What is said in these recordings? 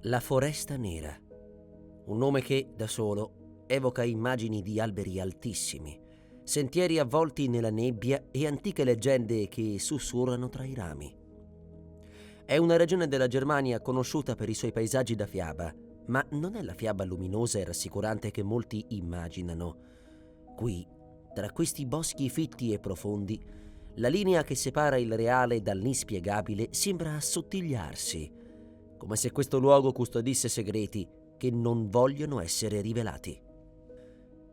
La foresta nera, un nome che, da solo, evoca immagini di alberi altissimi, sentieri avvolti nella nebbia e antiche leggende che sussurrano tra i rami. È una regione della Germania conosciuta per i suoi paesaggi da fiaba, ma non è la fiaba luminosa e rassicurante che molti immaginano. Qui, tra questi boschi fitti e profondi, la linea che separa il reale dall'inspiegabile sembra assottigliarsi, come se questo luogo custodisse segreti che non vogliono essere rivelati.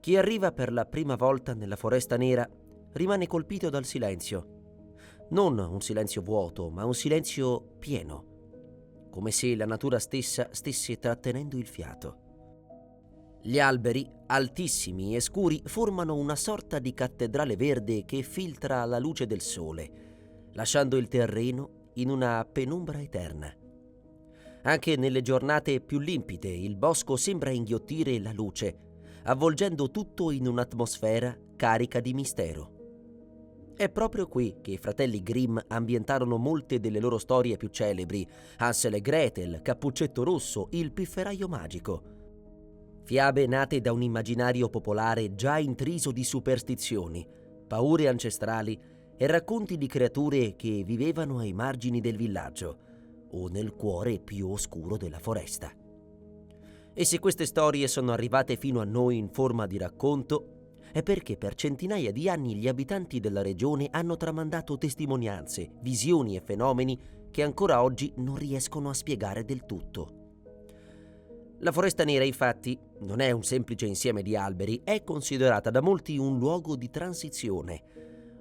Chi arriva per la prima volta nella Foresta Nera rimane colpito dal silenzio. Non un silenzio vuoto, ma un silenzio pieno, come se la natura stessa stesse trattenendo il fiato. Gli alberi, altissimi e scuri, formano una sorta di cattedrale verde che filtra la luce del sole, lasciando il terreno in una penombra eterna. Anche nelle giornate più limpide il bosco sembra inghiottire la luce, avvolgendo tutto in un'atmosfera carica di mistero. È proprio qui che i fratelli Grimm ambientarono molte delle loro storie più celebri: Hansel e Gretel, Cappuccetto Rosso, Il pifferaio magico. Fiabe nate da un immaginario popolare già intriso di superstizioni, paure ancestrali e racconti di creature che vivevano ai margini del villaggio o nel cuore più oscuro della foresta. E se queste storie sono arrivate fino a noi in forma di racconto, è perché per centinaia di anni gli abitanti della regione hanno tramandato testimonianze, visioni e fenomeni che ancora oggi non riescono a spiegare del tutto. La Foresta Nera, infatti, non è un semplice insieme di alberi, è considerata da molti un luogo di transizione,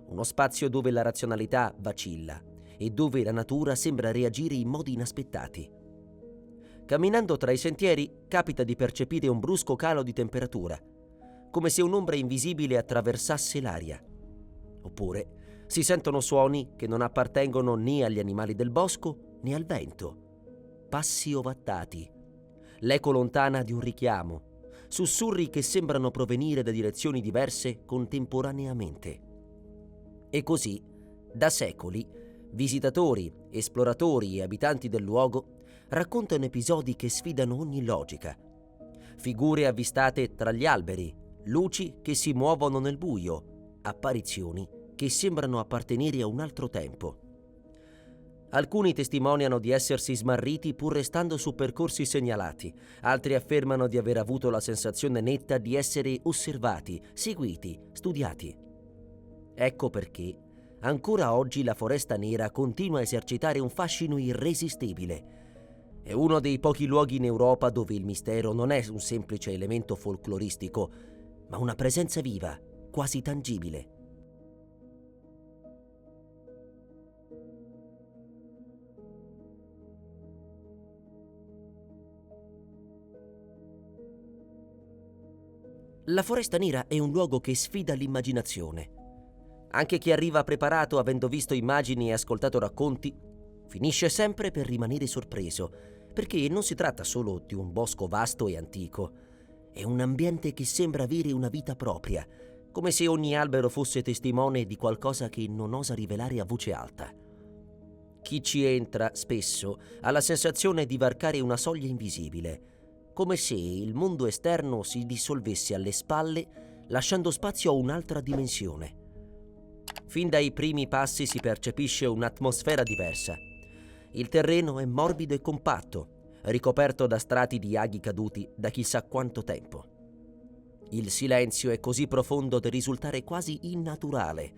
uno spazio dove la razionalità vacilla e dove la natura sembra reagire in modi inaspettati. Camminando tra i sentieri capita di percepire un brusco calo di temperatura, come se un'ombra invisibile attraversasse l'aria. Oppure si sentono suoni che non appartengono né agli animali del bosco né al vento. Passi ovattati, l'eco lontana di un richiamo, sussurri che sembrano provenire da direzioni diverse contemporaneamente. E così, da secoli, visitatori, esploratori e abitanti del luogo raccontano episodi che sfidano ogni logica. Figure avvistate tra gli alberi, luci che si muovono nel buio, apparizioni che sembrano appartenere a un altro tempo. Alcuni testimoniano di essersi smarriti pur restando su percorsi segnalati, altri affermano di aver avuto la sensazione netta di essere osservati, seguiti, studiati. Ecco perché ancora oggi la Foresta Nera continua a esercitare un fascino irresistibile. È uno dei pochi luoghi in Europa dove il mistero non è un semplice elemento folcloristico, ma una presenza viva, quasi tangibile. La Foresta Nera è un luogo che sfida l'immaginazione. Anche chi arriva preparato avendo visto immagini e ascoltato racconti, finisce sempre per rimanere sorpreso, perché non si tratta solo di un bosco vasto e antico. È un ambiente che sembra avere una vita propria, come se ogni albero fosse testimone di qualcosa che non osa rivelare a voce alta. Chi ci entra spesso ha la sensazione di varcare una soglia invisibile, come se il mondo esterno si dissolvesse alle spalle, lasciando spazio a un'altra dimensione. Fin dai primi passi si percepisce un'atmosfera diversa. Il terreno è morbido e compatto, ricoperto da strati di aghi caduti da chissà quanto tempo. Il silenzio è così profondo da risultare quasi innaturale.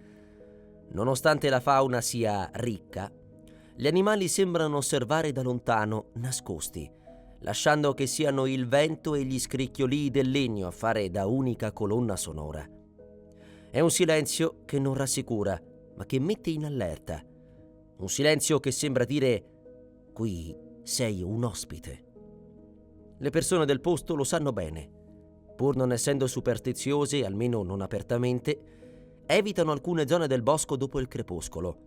Nonostante la fauna sia ricca, gli animali sembrano osservare da lontano, nascosti, lasciando che siano il vento e gli scricchiolii del legno a fare da unica colonna sonora. È un silenzio che non rassicura, ma che mette in allerta. Un silenzio che sembra dire: qui sei un ospite. Le persone del posto lo sanno bene. Pur non essendo superstiziose, almeno non apertamente, evitano alcune zone del bosco dopo il crepuscolo.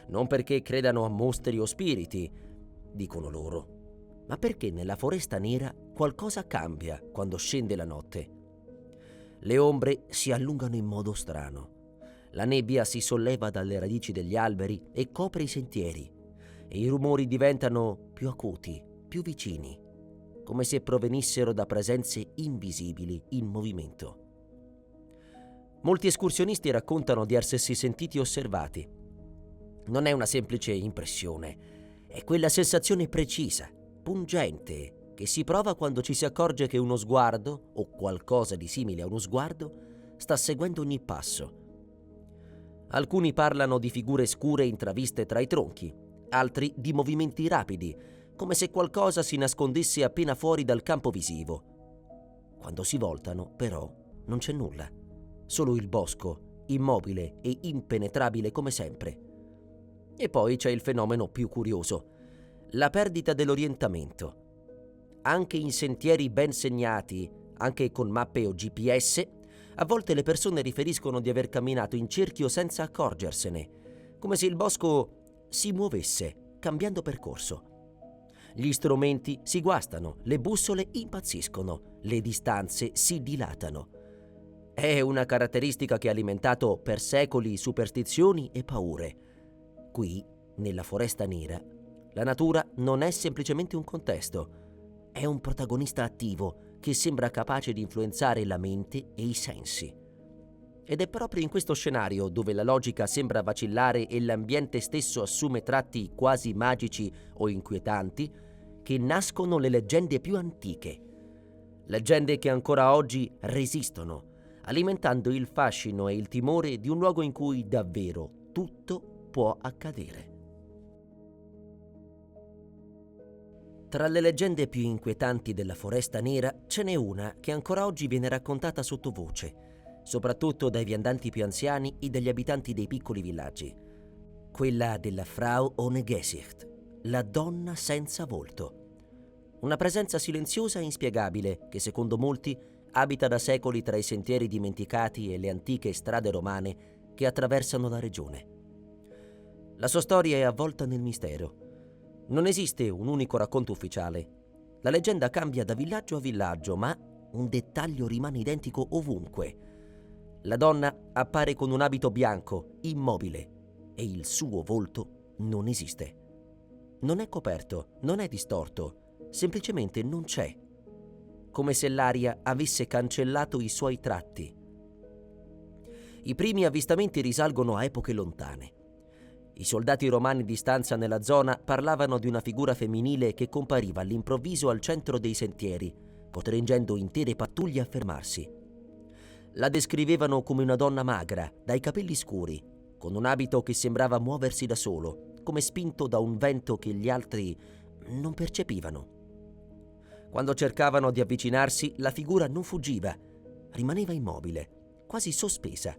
Non perché credano a mostri o spiriti, dicono loro, ma perché nella Foresta Nera qualcosa cambia quando scende la notte. Le ombre si allungano in modo strano. La nebbia si solleva dalle radici degli alberi e copre i sentieri, e i rumori diventano più acuti, più vicini, come se provenissero da presenze invisibili in movimento. Molti escursionisti raccontano di essersi sentiti osservati. Non è una semplice impressione, è quella sensazione precisa, pungente, che si prova quando ci si accorge che uno sguardo, o qualcosa di simile a uno sguardo, sta seguendo ogni passo. Alcuni parlano di figure scure intraviste tra i tronchi, altri di movimenti rapidi, come se qualcosa si nascondesse appena fuori dal campo visivo. Quando si voltano, però, non c'è nulla, solo il bosco, immobile e impenetrabile come sempre. E poi c'è il fenomeno più curioso, la perdita dell'orientamento. Anche in sentieri ben segnati, anche con mappe o GPS, a volte le persone riferiscono di aver camminato in cerchio senza accorgersene, come se il bosco si muovesse, cambiando percorso. Gli strumenti si guastano, le bussole impazziscono, le distanze si dilatano. È una caratteristica che ha alimentato per secoli superstizioni e paure. Qui, nella Foresta Nera, la natura non è semplicemente un contesto, è un protagonista attivo che sembra capace di influenzare la mente e i sensi. Ed è proprio in questo scenario, dove la logica sembra vacillare e l'ambiente stesso assume tratti quasi magici o inquietanti, che nascono le leggende più antiche. Leggende che ancora oggi resistono, alimentando il fascino e il timore di un luogo in cui davvero tutto può accadere. Tra le leggende più inquietanti della Foresta Nera ce n'è una che ancora oggi viene raccontata sottovoce, soprattutto dai viandanti più anziani e dagli abitanti dei piccoli villaggi. Quella della Frau ohne Gesicht, la donna senza volto. Una presenza silenziosa e inspiegabile che, secondo molti, abita da secoli tra i sentieri dimenticati e le antiche strade romane che attraversano la regione. La sua storia è avvolta nel mistero. Non esiste un unico racconto ufficiale. La leggenda cambia da villaggio a villaggio, ma un dettaglio rimane identico ovunque. La donna appare con un abito bianco, immobile, e il suo volto non esiste. Non è coperto, non è distorto, semplicemente non c'è. Come se l'aria avesse cancellato i suoi tratti. I primi avvistamenti risalgono a epoche lontane. I soldati romani di stanza nella zona parlavano di una figura femminile che compariva all'improvviso al centro dei sentieri, costringendo intere pattuglie a fermarsi. La descrivevano come una donna magra, dai capelli scuri, con un abito che sembrava muoversi da solo, come spinto da un vento che gli altri non percepivano. Quando cercavano di avvicinarsi, la figura non fuggiva, rimaneva immobile, quasi sospesa.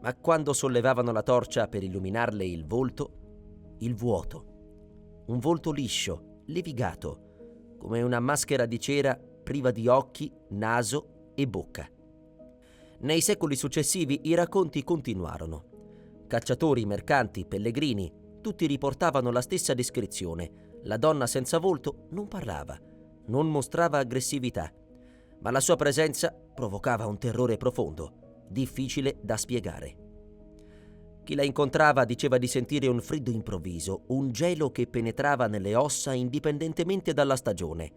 Ma quando sollevavano la torcia per illuminarle il vuoto. Un volto liscio, levigato, come una maschera di cera priva di occhi, naso e bocca. Nei secoli successivi i racconti continuarono. Cacciatori, mercanti, pellegrini, tutti riportavano la stessa descrizione. La donna senza volto non parlava, non mostrava aggressività, ma la sua presenza provocava un terrore profondo, difficile da spiegare. Chi la incontrava diceva di sentire un freddo improvviso, un gelo che penetrava nelle ossa indipendentemente dalla stagione,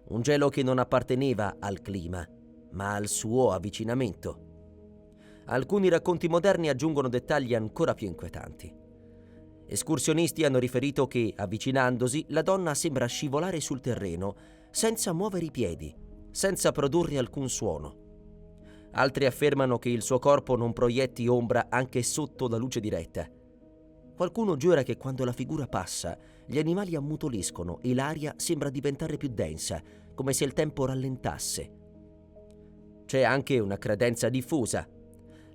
un gelo che non apparteneva al clima, ma al suo avvicinamento. Alcuni racconti moderni aggiungono dettagli ancora più inquietanti. Escursionisti hanno riferito che, avvicinandosi, la donna sembra scivolare sul terreno senza muovere i piedi, senza produrre alcun suono. Altri affermano che il suo corpo non proietti ombra anche sotto la luce diretta. Qualcuno giura che quando la figura passa, gli animali ammutoliscono e l'aria sembra diventare più densa, come se il tempo rallentasse. C'è anche una credenza diffusa.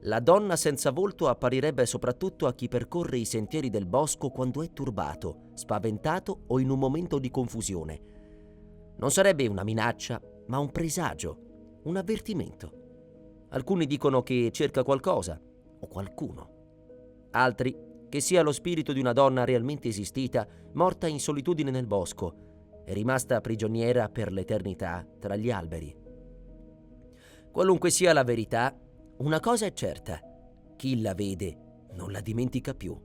La donna senza volto apparirebbe soprattutto a chi percorre i sentieri del bosco quando è turbato, spaventato o in un momento di confusione. Non sarebbe una minaccia, ma un presagio, un avvertimento. Alcuni dicono che cerca qualcosa o qualcuno. Altri che sia lo spirito di una donna realmente esistita, morta in solitudine nel bosco e rimasta prigioniera per l'eternità tra gli alberi. Qualunque sia la verità, una cosa è certa: chi la vede non la dimentica più.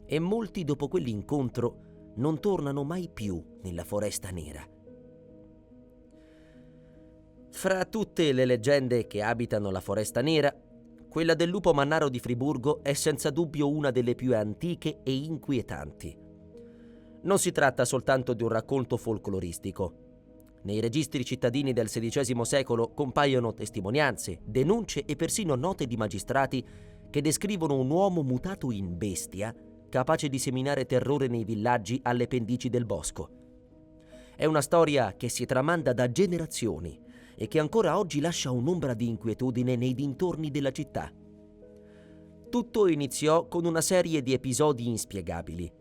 E molti dopo quell'incontro non tornano mai più nella Foresta Nera. Fra tutte le leggende che abitano la Foresta Nera, quella del lupo mannaro di Friburgo è senza dubbio una delle più antiche e inquietanti. Non si tratta soltanto di un racconto folcloristico. Nei registri cittadini del XVI secolo compaiono testimonianze, denunce e persino note di magistrati che descrivono un uomo mutato in bestia, capace di seminare terrore nei villaggi alle pendici del bosco. È una storia che si tramanda da generazioni e che ancora oggi lascia un'ombra di inquietudine nei dintorni della città. Tutto iniziò con una serie di episodi inspiegabili.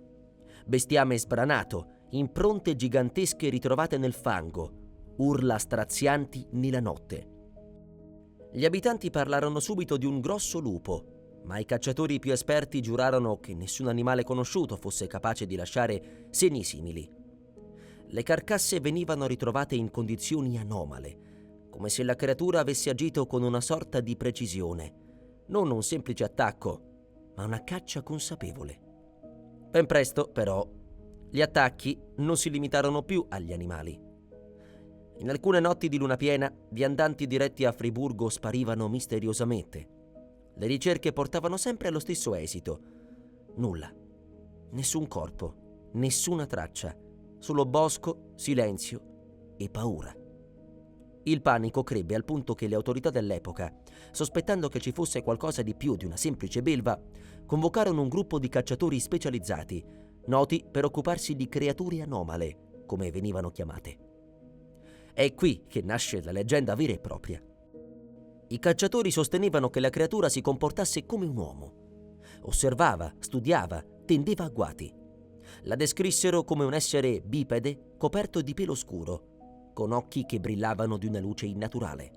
Bestiame sbranato, impronte gigantesche ritrovate nel fango, urla strazianti nella notte. Gli abitanti parlarono subito di un grosso lupo, ma i cacciatori più esperti giurarono che nessun animale conosciuto fosse capace di lasciare segni simili. Le carcasse venivano ritrovate in condizioni anomale, come se la creatura avesse agito con una sorta di precisione, non un semplice attacco, ma una caccia consapevole. Ben presto, però, gli attacchi non si limitarono più agli animali. In alcune notti di luna piena, viandanti diretti a Friburgo sparivano misteriosamente. Le ricerche portavano sempre allo stesso esito. Nulla. Nessun corpo, nessuna traccia, solo bosco, silenzio e paura. Il panico crebbe al punto che le autorità dell'epoca, sospettando che ci fosse qualcosa di più di una semplice belva, convocarono un gruppo di cacciatori specializzati, noti per occuparsi di creature anomale, come venivano chiamate. È qui che nasce la leggenda vera e propria. I cacciatori sostenevano che la creatura si comportasse come un uomo. Osservava, studiava, tendeva agguati. La descrissero come un essere bipede coperto di pelo scuro, con occhi che brillavano di una luce innaturale.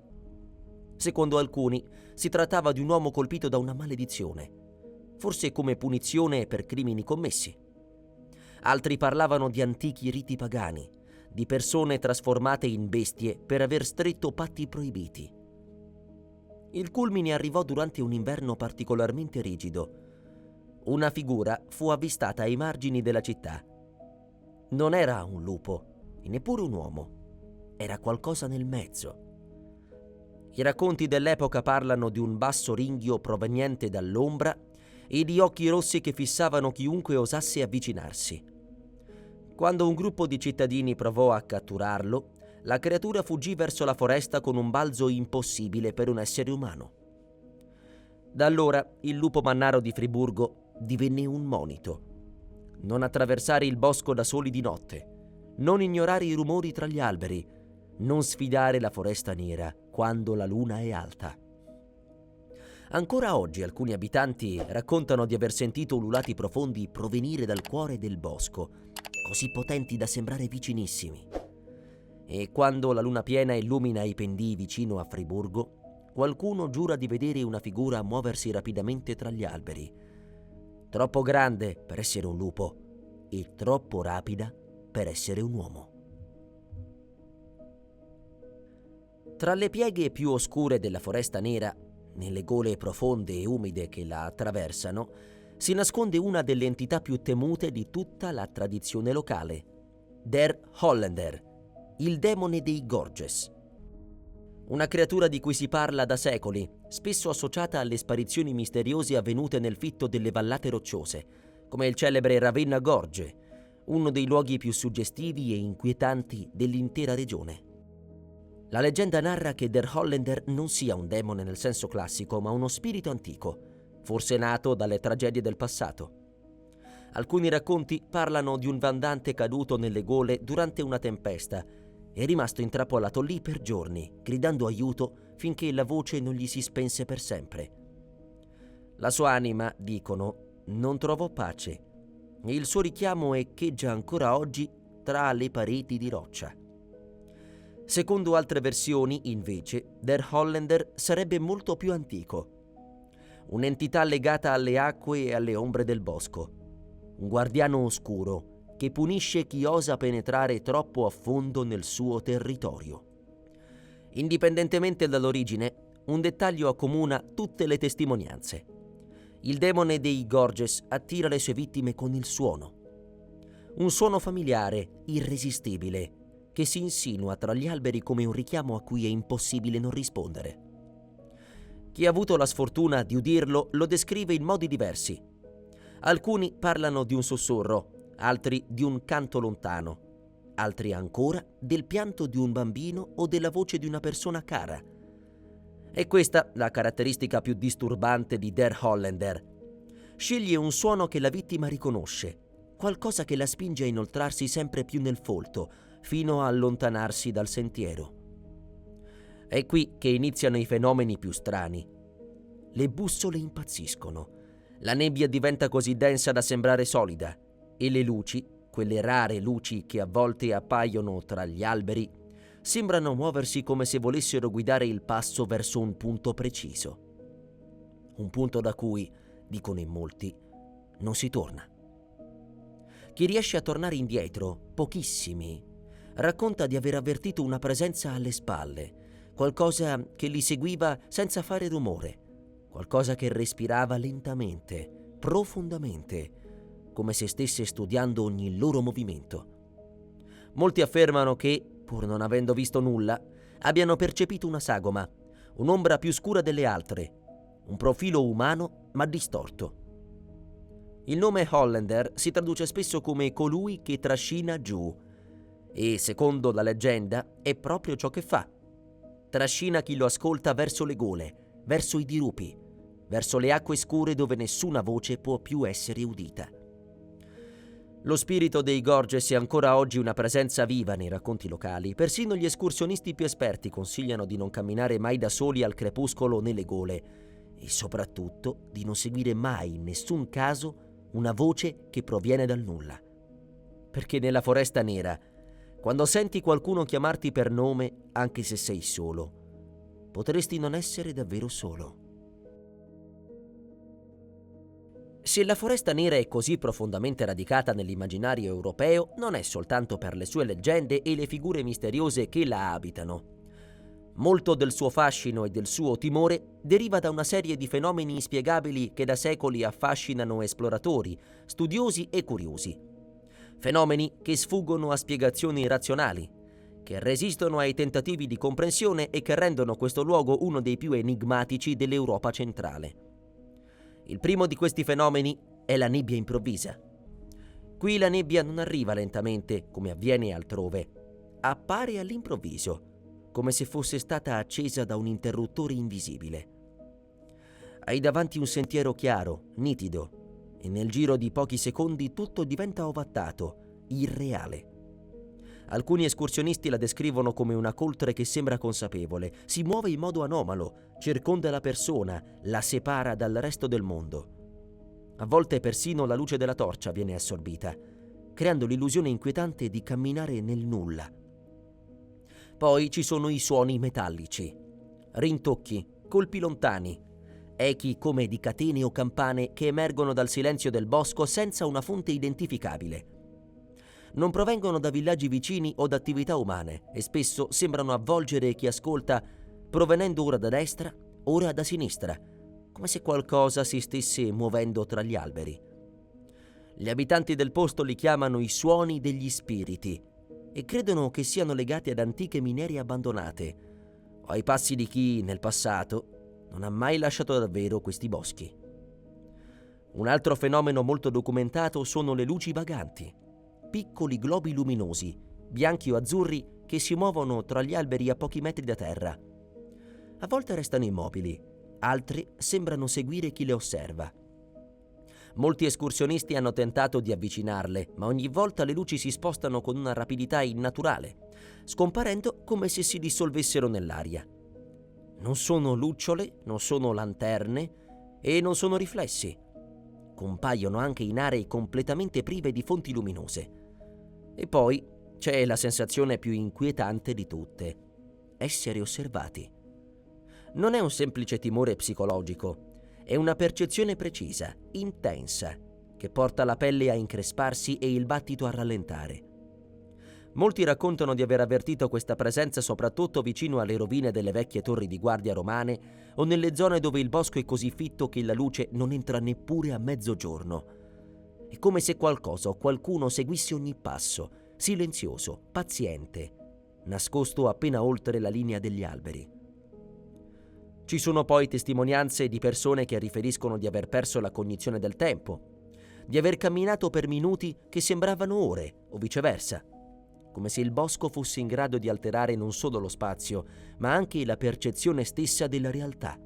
Secondo alcuni, si trattava di un uomo colpito da una maledizione, forse come punizione per crimini commessi. Altri parlavano di antichi riti pagani, di persone trasformate in bestie per aver stretto patti proibiti. Il culmine arrivò durante un inverno particolarmente rigido. Una figura fu avvistata ai margini della città. Non era un lupo e neppure un uomo. Era qualcosa nel mezzo. I racconti dell'epoca parlano di un basso ringhio proveniente dall'ombra e di occhi rossi che fissavano chiunque osasse avvicinarsi. Quando un gruppo di cittadini provò a catturarlo, la creatura fuggì verso la foresta con un balzo impossibile per un essere umano. Da allora il lupo mannaro di Friburgo divenne un monito. Non attraversare il bosco da soli di notte, non ignorare i rumori tra gli alberi, non sfidare la Foresta Nera quando la luna è alta. Ancora oggi alcuni abitanti raccontano di aver sentito ululati profondi provenire dal cuore del bosco, così potenti da sembrare vicinissimi. E quando la luna piena illumina i pendii vicino a Friburgo, qualcuno giura di vedere una figura muoversi rapidamente tra gli alberi, troppo grande per essere un lupo e troppo rapida per essere un uomo. Tra le pieghe più oscure della Foresta Nera, nelle gole profonde e umide che la attraversano, si nasconde una delle entità più temute di tutta la tradizione locale, Der Holländer, il demone dei Gorges. Una creatura di cui si parla da secoli, spesso associata alle sparizioni misteriose avvenute nel fitto delle vallate rocciose, come il celebre Ravenna Gorge, uno dei luoghi più suggestivi e inquietanti dell'intera regione. La leggenda narra che Der Holländer non sia un demone nel senso classico, ma uno spirito antico, forse nato dalle tragedie del passato. Alcuni racconti parlano di un vandante caduto nelle gole durante una tempesta e rimasto intrappolato lì per giorni, gridando aiuto finché la voce non gli si spense per sempre. La sua anima, dicono, non trovò pace e il suo richiamo echeggia ancora oggi tra le pareti di roccia. Secondo altre versioni, invece, Der Holländer sarebbe molto più antico. Un'entità legata alle acque e alle ombre del bosco. Un guardiano oscuro che punisce chi osa penetrare troppo a fondo nel suo territorio. Indipendentemente dall'origine, un dettaglio accomuna tutte le testimonianze. Il demone dei Gorges attira le sue vittime con il suono. Un suono familiare, irresistibile, che si insinua tra gli alberi come un richiamo a cui è impossibile non rispondere. Chi ha avuto la sfortuna di udirlo lo descrive in modi diversi. Alcuni parlano di un sussurro, altri di un canto lontano, altri ancora del pianto di un bambino o della voce di una persona cara. È questa la caratteristica più disturbante di Der Holländer. Sceglie un suono che la vittima riconosce, qualcosa che la spinge a inoltrarsi sempre più nel folto, fino a allontanarsi dal sentiero. È qui che iniziano i fenomeni più strani. Le bussole impazziscono, la nebbia diventa così densa da sembrare solida e le luci, quelle rare luci che a volte appaiono tra gli alberi, sembrano muoversi come se volessero guidare il passo verso un punto preciso. Un punto da cui, dicono in molti, non si torna. Chi riesce a tornare indietro, pochissimi, racconta di aver avvertito una presenza alle spalle, qualcosa che li seguiva senza fare rumore, qualcosa che respirava lentamente, profondamente, come se stesse studiando ogni loro movimento. Molti affermano che, pur non avendo visto nulla, abbiano percepito una sagoma, un'ombra più scura delle altre, un profilo umano ma distorto. Il nome Holländer si traduce spesso come colui che trascina giù e, secondo la leggenda, è proprio ciò che fa. Trascina chi lo ascolta verso le gole, verso i dirupi, verso le acque scure dove nessuna voce può più essere udita. Lo spirito dei Gorges è ancora oggi una presenza viva nei racconti locali. Persino gli escursionisti più esperti consigliano di non camminare mai da soli al crepuscolo nelle gole e soprattutto di non seguire mai in nessun caso una voce che proviene dal nulla. Perché nella foresta nera, quando senti qualcuno chiamarti per nome, anche se sei solo, potresti non essere davvero solo. Se la foresta nera è così profondamente radicata nell'immaginario europeo, non è soltanto per le sue leggende e le figure misteriose che la abitano. Molto del suo fascino e del suo timore deriva da una serie di fenomeni inspiegabili che da secoli affascinano esploratori, studiosi e curiosi. Fenomeni che sfuggono a spiegazioni razionali, che resistono ai tentativi di comprensione e che rendono questo luogo uno dei più enigmatici dell'Europa centrale. Il primo di questi fenomeni è la nebbia improvvisa. Qui la nebbia non arriva lentamente, come avviene altrove. Appare all'improvviso, come se fosse stata accesa da un interruttore invisibile. Hai davanti un sentiero chiaro, nitido, e nel giro di pochi secondi tutto diventa ovattato, irreale. Alcuni escursionisti la descrivono come una coltre che sembra consapevole, si muove in modo anomalo, circonda la persona, la separa dal resto del mondo. A volte persino la luce della torcia viene assorbita, creando l'illusione inquietante di camminare nel nulla. Poi ci sono i suoni metallici, rintocchi, colpi lontani, echi come di catene o campane che emergono dal silenzio del bosco senza una fonte identificabile. Non provengono da villaggi vicini o da attività umane e spesso sembrano avvolgere chi ascolta provenendo ora da destra, ora da sinistra, come se qualcosa si stesse muovendo tra gli alberi. Gli abitanti del posto li chiamano i suoni degli spiriti e credono che siano legati ad antiche miniere abbandonate o ai passi di chi, nel passato, non ha mai lasciato davvero questi boschi. Un altro fenomeno molto documentato sono le luci vaganti, piccoli globi luminosi, bianchi o azzurri, che si muovono tra gli alberi a pochi metri da terra. A volte restano immobili, altri sembrano seguire chi le osserva. Molti escursionisti hanno tentato di avvicinarle, ma ogni volta le luci si spostano con una rapidità innaturale, scomparendo come se si dissolvessero nell'aria. Non sono lucciole, non sono lanterne e non sono riflessi. Compaiono anche in aree completamente prive di fonti luminose. E poi c'è la sensazione più inquietante di tutte: essere osservati. Non è un semplice timore psicologico, è una percezione precisa, intensa, che porta la pelle a incresparsi e il battito a rallentare. Molti raccontano di aver avvertito questa presenza soprattutto vicino alle rovine delle vecchie torri di guardia romane o nelle zone dove il bosco è così fitto che la luce non entra neppure a mezzogiorno. È come se qualcosa o qualcuno seguisse ogni passo, silenzioso, paziente, nascosto appena oltre la linea degli alberi. Ci sono poi testimonianze di persone che riferiscono di aver perso la cognizione del tempo, di aver camminato per minuti che sembravano ore o viceversa, come se il bosco fosse in grado di alterare non solo lo spazio, ma anche la percezione stessa della realtà.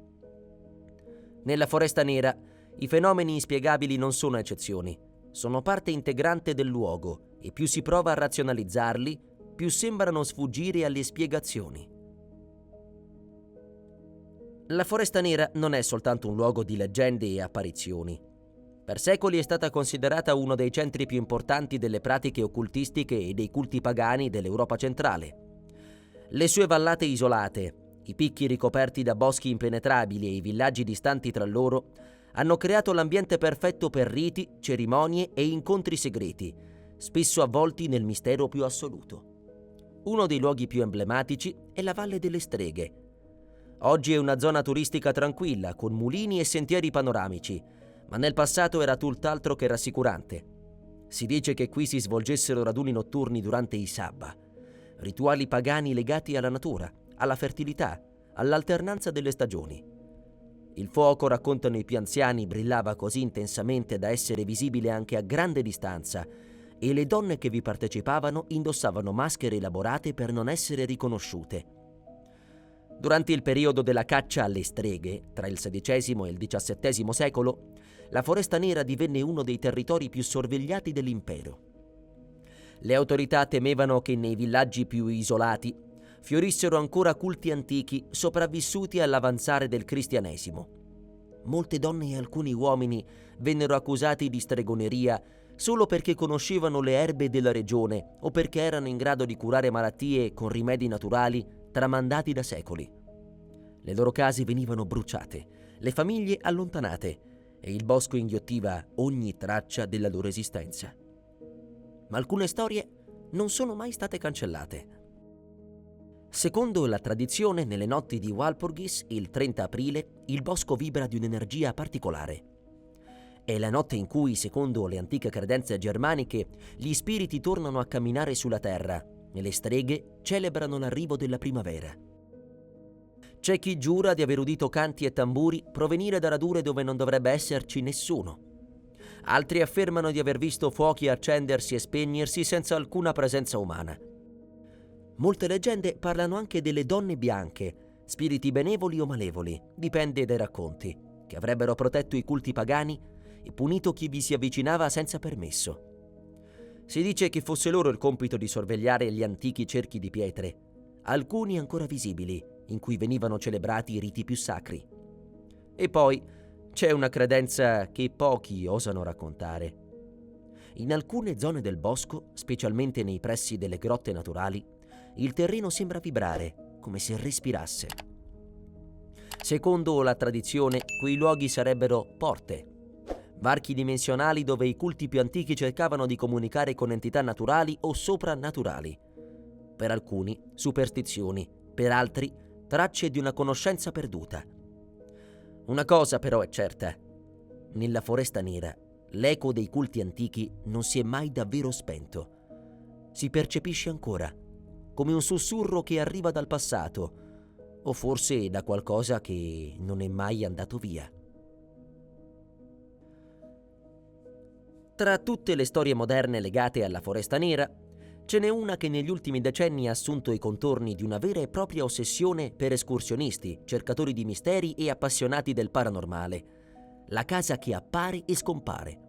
Nella Foresta Nera, i fenomeni inspiegabili non sono eccezioni, sono parte integrante del luogo e più si prova a razionalizzarli, più sembrano sfuggire alle spiegazioni. La Foresta Nera non è soltanto un luogo di leggende e apparizioni. Per secoli è stata considerata uno dei centri più importanti delle pratiche occultistiche e dei culti pagani dell'Europa centrale. Le sue vallate isolate, i picchi ricoperti da boschi impenetrabili e i villaggi distanti tra loro hanno creato l'ambiente perfetto per riti, cerimonie e incontri segreti, spesso avvolti nel mistero più assoluto. Uno dei luoghi più emblematici è la Valle delle Streghe. Oggi è una zona turistica tranquilla, con mulini e sentieri panoramici, ma nel passato era tutt'altro che rassicurante. Si dice che qui si svolgessero raduni notturni durante i sabba, rituali pagani legati alla natura, alla fertilità, all'alternanza delle stagioni. Il fuoco, raccontano i più anziani, brillava così intensamente da essere visibile anche a grande distanza e le donne che vi partecipavano indossavano maschere elaborate per non essere riconosciute. Durante il periodo della caccia alle streghe, tra il XVI e il XVII secolo, la Foresta Nera divenne uno dei territori più sorvegliati dell'impero. Le autorità temevano che nei villaggi più isolati fiorissero ancora culti antichi sopravvissuti all'avanzare del cristianesimo. Molte donne e alcuni uomini vennero accusati di stregoneria solo perché conoscevano le erbe della regione o perché erano in grado di curare malattie con rimedi naturali tramandati da secoli. Le loro case venivano bruciate, le famiglie allontanate e il bosco inghiottiva ogni traccia della loro esistenza. Ma alcune storie non sono mai state cancellate. Secondo la tradizione, nelle notti di Walpurgis, il 30 aprile, il bosco vibra di un'energia particolare. È la notte in cui, secondo le antiche credenze germaniche, gli spiriti tornano a camminare sulla terra e le streghe celebrano l'arrivo della primavera. C'è chi giura di aver udito canti e tamburi provenire da radure dove non dovrebbe esserci nessuno. Altri affermano di aver visto fuochi accendersi e spegnersi senza alcuna presenza umana. Molte leggende parlano anche delle donne bianche, spiriti benevoli o malevoli, dipende dai racconti, che avrebbero protetto i culti pagani e punito chi vi si avvicinava senza permesso. Si dice che fosse loro il compito di sorvegliare gli antichi cerchi di pietre, alcuni ancora visibili, in cui venivano celebrati i riti più sacri. E poi c'è una credenza che pochi osano raccontare. In alcune zone del bosco, specialmente nei pressi delle grotte naturali, il terreno sembra vibrare, come se respirasse. Secondo la tradizione, quei luoghi sarebbero porte, varchi dimensionali dove i culti più antichi cercavano di comunicare con entità naturali o soprannaturali. Per alcuni, superstizioni, per altri, tracce di una conoscenza perduta. Una cosa però è certa: nella Foresta Nera, l'eco dei culti antichi non si è mai davvero spento. Si percepisce ancora, come un sussurro che arriva dal passato, o forse da qualcosa che non è mai andato via. Tra tutte le storie moderne legate alla Foresta Nera, ce n'è una che negli ultimi decenni ha assunto i contorni di una vera e propria ossessione per escursionisti, cercatori di misteri e appassionati del paranormale. La casa che appare e scompare.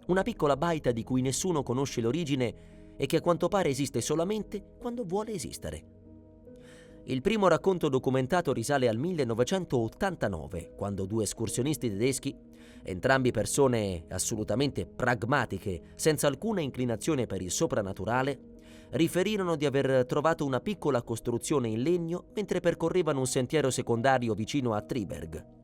Una piccola baita di cui nessuno conosce l'origine e che a quanto pare esiste solamente quando vuole esistere. Il primo racconto documentato risale al 1989, quando due escursionisti tedeschi, entrambi persone assolutamente pragmatiche, senza alcuna inclinazione per il soprannaturale, riferirono di aver trovato una piccola costruzione in legno mentre percorrevano un sentiero secondario vicino a Triberg.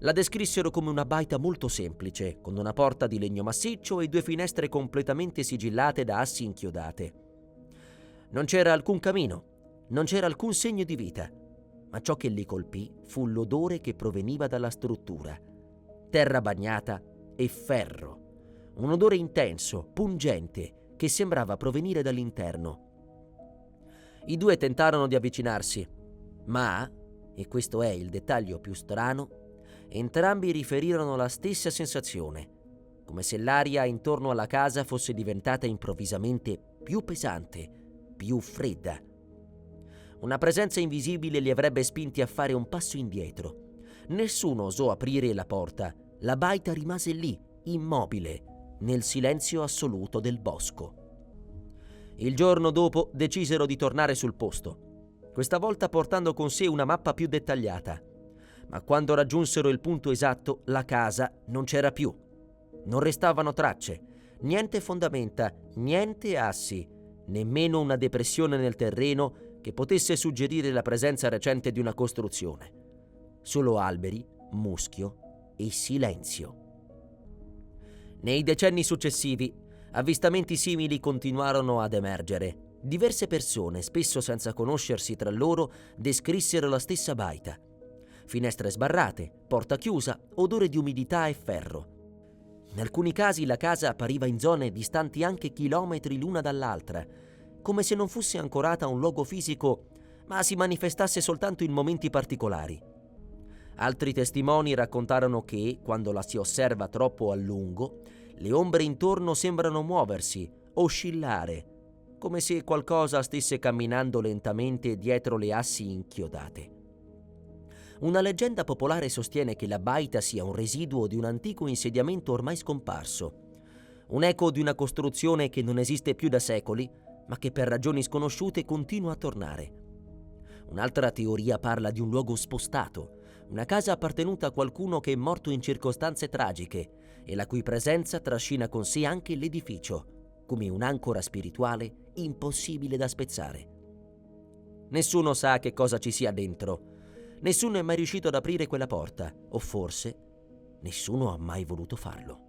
La descrissero come una baita molto semplice, con una porta di legno massiccio e due finestre completamente sigillate da assi inchiodate. Non c'era alcun camino, non c'era alcun segno di vita, ma ciò che li colpì fu l'odore che proveniva dalla struttura. Terra bagnata e ferro, Un odore intenso, pungente, che sembrava provenire dall'interno. I due tentarono di avvicinarsi, ma, e questo è il dettaglio più strano, entrambi riferirono la stessa sensazione, come se l'aria intorno alla casa fosse diventata improvvisamente più pesante, più fredda. Una presenza invisibile li avrebbe spinti a fare un passo indietro. Nessuno osò aprire la porta. La baita rimase lì, immobile, nel silenzio assoluto del bosco. Il giorno dopo decisero di tornare sul posto, questa volta portando con sé una mappa più dettagliata. Ma quando raggiunsero il punto esatto, la casa non c'era più. Non restavano tracce, niente fondamenta, niente assi, nemmeno una depressione nel terreno che potesse suggerire la presenza recente di una costruzione. Solo alberi, muschio e silenzio. Nei decenni successivi, avvistamenti simili continuarono ad emergere. Diverse persone, spesso senza conoscersi tra loro, descrissero la stessa baita. Finestre sbarrate, porta chiusa, odore di umidità e ferro. In alcuni casi la casa appariva in zone distanti anche chilometri l'una dall'altra, come se non fosse ancorata a un luogo fisico, ma si manifestasse soltanto in momenti particolari. Altri testimoni raccontarono che, quando la si osserva troppo a lungo, le ombre intorno sembrano muoversi, oscillare, come se qualcosa stesse camminando lentamente dietro le assi inchiodate. Una leggenda popolare sostiene che la baita sia un residuo di un antico insediamento ormai scomparso, un eco di una costruzione che non esiste più da secoli, ma che per ragioni sconosciute continua a tornare. Un'altra teoria parla di un luogo spostato, una casa appartenuta a qualcuno che è morto in circostanze tragiche e la cui presenza trascina con sé anche l'edificio, come un'ancora spirituale impossibile da spezzare. Nessuno sa che cosa ci sia dentro. Nessuno è mai riuscito ad aprire quella porta, o forse nessuno ha mai voluto farlo.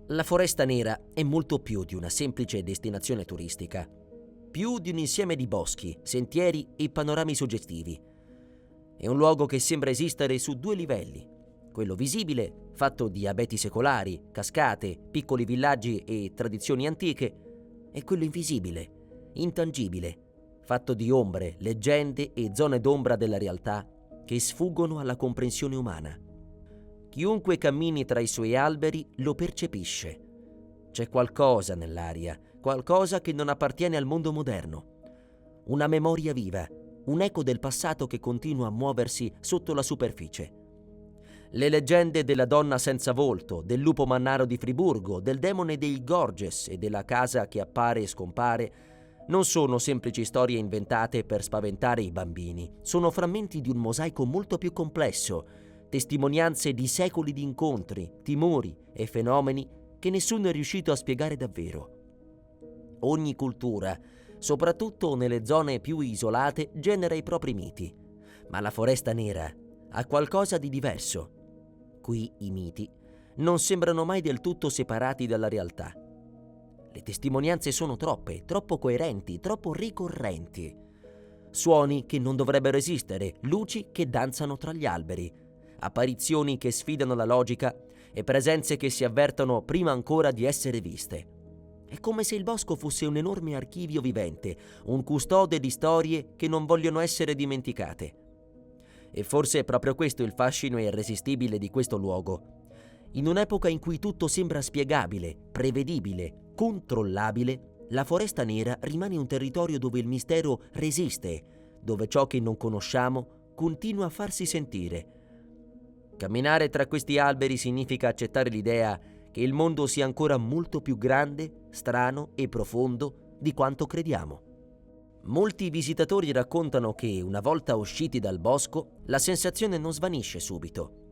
La Foresta Nera è molto più di una semplice destinazione turistica, più di un insieme di boschi, sentieri e panorami suggestivi. È un luogo che sembra esistere su due livelli: quello visibile, fatto di abeti secolari, cascate, piccoli villaggi e tradizioni antiche, e quello invisibile, intangibile, fatto di ombre, leggende e zone d'ombra della realtà che sfuggono alla comprensione umana. Chiunque cammini tra i suoi alberi lo percepisce. C'è qualcosa nell'aria, qualcosa che non appartiene al mondo moderno. Una memoria viva, un eco del passato che continua a muoversi sotto la superficie. Le leggende della donna senza volto, del lupo mannaro di Friburgo, del demone dei Gorges e della casa che appare e scompare non sono semplici storie inventate per spaventare i bambini. Sono frammenti di un mosaico molto più complesso, testimonianze di secoli di incontri, timori e fenomeni che nessuno è riuscito a spiegare davvero. Ogni cultura, soprattutto nelle zone più isolate, genera i propri miti, ma la Foresta Nera ha qualcosa di diverso. Qui i miti non sembrano mai del tutto separati dalla realtà. Le testimonianze sono troppe, troppo coerenti, troppo ricorrenti. Suoni che non dovrebbero esistere, luci che danzano tra gli alberi, apparizioni che sfidano la logica e presenze che si avvertono prima ancora di essere viste. È come se il bosco fosse un enorme archivio vivente, un custode di storie che non vogliono essere dimenticate. E forse è proprio questo il fascino irresistibile di questo luogo. In un'epoca in cui tutto sembra spiegabile, prevedibile, controllabile, la Foresta Nera rimane un territorio dove il mistero resiste, dove ciò che non conosciamo continua a farsi sentire. Camminare tra questi alberi significa accettare l'idea che il mondo sia ancora molto più grande, strano e profondo di quanto crediamo. Molti visitatori raccontano che, una volta usciti dal bosco, la sensazione non svanisce subito.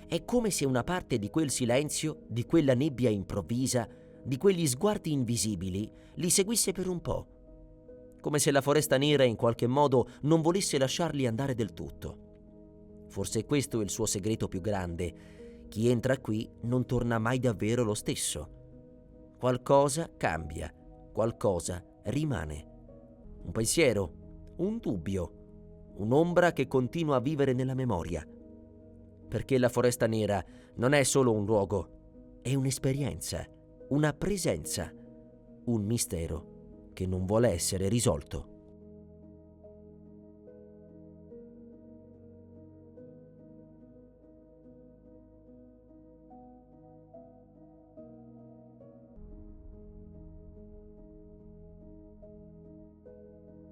È come se una parte di quel silenzio, di quella nebbia improvvisa, di quegli sguardi invisibili, li seguisse per un po'. Come se la Foresta Nera in qualche modo non volesse lasciarli andare del tutto. Forse questo è il suo segreto più grande. Chi entra qui non torna mai davvero lo stesso. Qualcosa cambia, qualcosa rimane. Un pensiero, un dubbio, un'ombra che continua a vivere nella memoria. perché la Foresta Nera non è solo un luogo, è un'esperienza, una presenza, un mistero che non vuole essere risolto.